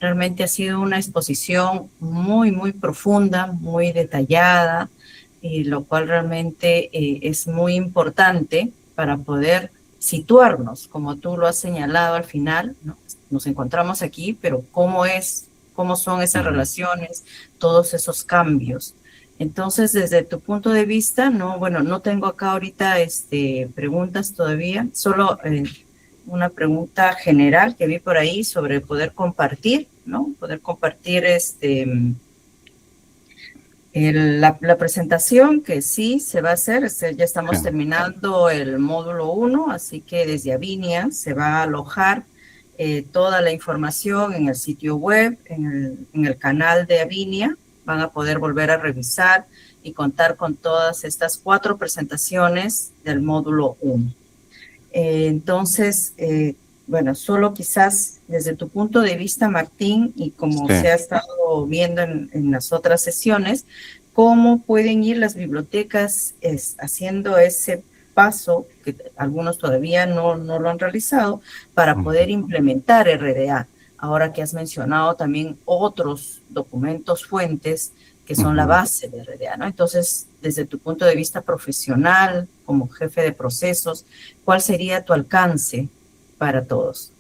Realmente ha sido una exposición muy, muy profunda, muy detallada, y lo cual realmente es muy importante para poder situarnos, como tú lo has señalado al final, ¿no? Nos encontramos aquí, pero cómo son esas relaciones, todos esos cambios. Entonces, desde tu punto de vista, no, bueno, no tengo acá ahorita preguntas todavía, solo una pregunta general que vi por ahí sobre poder compartir, ¿no? Poder compartir la presentación que sí se va a hacer. Ya estamos Sí. terminando el módulo 1, así que desde Avinia se va a alojar toda la información en el sitio web, en el canal de Avinia. Van a poder volver a revisar y contar con todas estas 4 presentaciones del módulo 1. Entonces, bueno, solo quizás desde tu punto de vista, Martín, y como Sí. se ha estado viendo en las otras sesiones, cómo pueden ir las bibliotecas haciendo ese paso, que algunos todavía no lo han realizado, para poder implementar RDA. Ahora que has mencionado también otros documentos fuentes que son la base de RDA, ¿no? Entonces, desde tu punto de vista profesional, como jefe de procesos, ¿cuál sería tu alcance para todos?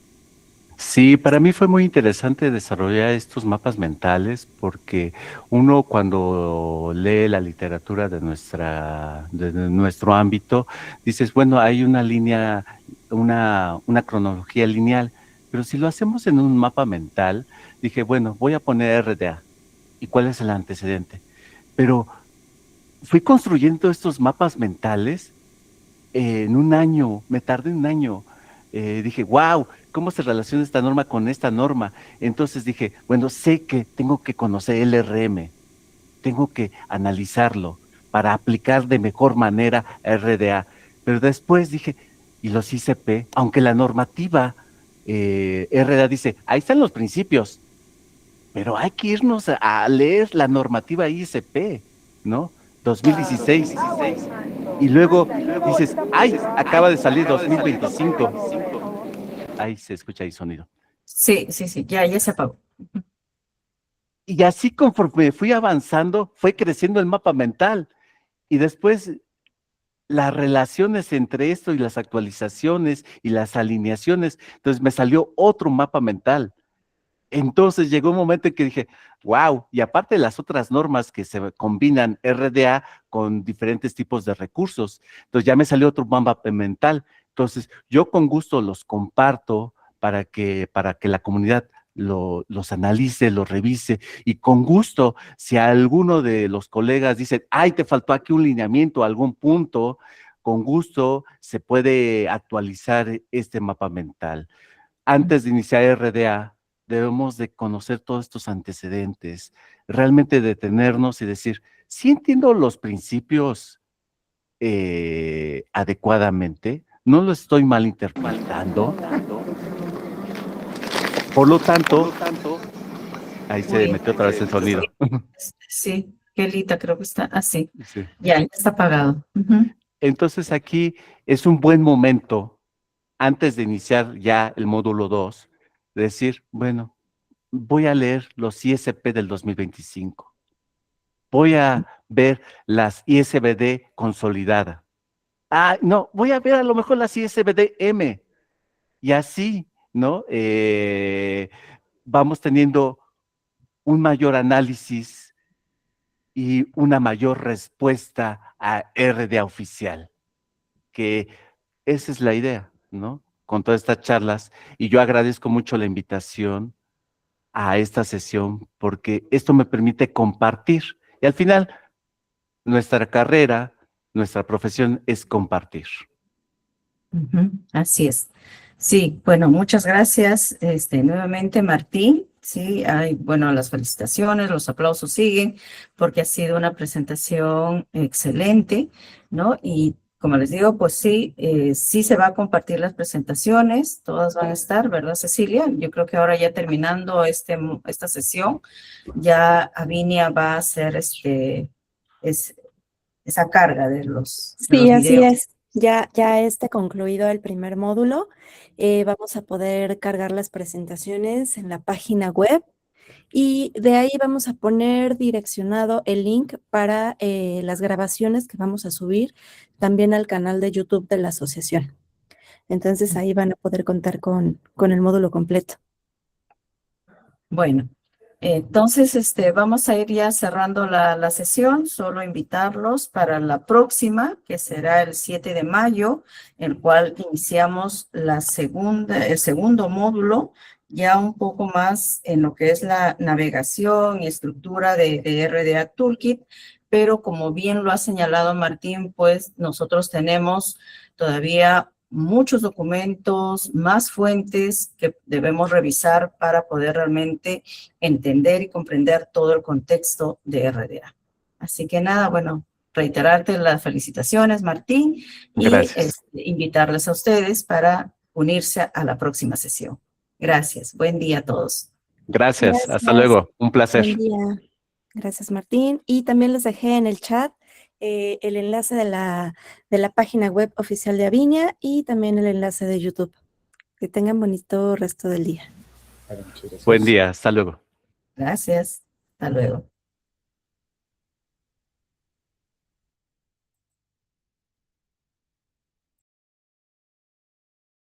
Sí, para mí fue muy interesante desarrollar estos mapas mentales porque uno cuando lee la literatura de nuestro ámbito, dices, bueno, hay una línea, una cronología lineal, pero si lo hacemos en un mapa mental, dije, bueno, voy a poner RDA. ¿Y cuál es el antecedente? Pero fui construyendo estos mapas mentales en un año, me tardé un año. Dije, wow, ¿cómo se relaciona esta norma con esta norma? Entonces dije, bueno, sé que tengo que conocer el RM, tengo que analizarlo para aplicar de mejor manera RDA. Pero después dije, y los ICP, aunque la normativa RDA dice, ahí están los principios, pero hay que irnos a leer la normativa ICP, ¿no? 2016. Y luego dices, ay, acaba de salir 2025. Ahí se escucha ahí sonido. Sí, sí, sí, ya se apagó. Y así conforme fui avanzando, fue creciendo el mapa mental. Y después las relaciones entre esto y las actualizaciones y las alineaciones, entonces me salió otro mapa mental. Entonces llegó un momento en que dije, wow, y aparte de las otras normas que se combinan RDA con diferentes tipos de recursos, entonces ya me salió otro mapa mental. Entonces yo con gusto los comparto para que la comunidad los analice, los revise, y con gusto, si alguno de los colegas dice, ay, te faltó aquí un lineamiento, algún punto, con gusto se puede actualizar este mapa mental. Antes de iniciar RDA, debemos de conocer todos estos antecedentes, realmente detenernos y decir, sí entiendo los principios adecuadamente, no lo estoy malinterpretando. Por lo tanto, ahí se Uy, metió otra vez el sonido. sí, Kelita, creo que está así. Sí. Ya está apagado. Ujú. Entonces aquí es un buen momento, antes de iniciar ya el módulo 2, decir, bueno, voy a leer los ISP del 2025. Voy a ver las ISBD consolidada. Ah, no, voy a ver a lo mejor las ISBD-M. Y así, ¿no? Vamos teniendo un mayor análisis y una mayor respuesta a RDA oficial, que esa es la idea, ¿no? Con todas estas charlas. Y yo agradezco mucho la invitación a esta sesión porque esto me permite compartir. Y al final, nuestra carrera, nuestra profesión es compartir. Ujú, así es. Sí, bueno, muchas gracias nuevamente, Martín. Sí, bueno, las felicitaciones, los aplausos siguen, porque ha sido una presentación excelente, ¿no? Y como les digo, pues sí, sí se va a compartir las presentaciones, todas van a estar, ¿verdad, Cecilia? Yo creo que ahora ya terminando esta sesión, ya Avinia va a hacer es, esa carga de Sí, los así videos. es. Ya está concluido el primer módulo. Vamos a poder cargar las presentaciones en la página web y de ahí vamos a poner direccionado el link para las grabaciones que vamos a subir también al canal de YouTube de la asociación. Entonces ahí van a poder contar con el módulo completo. Bueno. Entonces, vamos a ir ya cerrando la sesión, solo invitarlos para la próxima, que será el 7 de mayo, el cual iniciamos el segundo módulo, ya un poco más en lo que es la navegación y estructura de RDA Toolkit, pero como bien lo ha señalado Martín, pues nosotros tenemos todavía muchos documentos, más fuentes que debemos revisar para poder realmente entender y comprender todo el contexto de RDA. Así que nada, bueno, reiterarte las felicitaciones, Martín, y Gracias. invitarles a ustedes para unirse a la próxima sesión. Gracias. Buen día a todos. Gracias. Hasta Gracias. luego. Un placer. Buen día. Gracias, Martín. Y también les dejé en el chat el enlace de la página web oficial de Avinia y también el enlace de YouTube. Que tengan bonito resto del día. Vale, muchas gracias. Buen día. Hasta luego. Gracias. Hasta luego.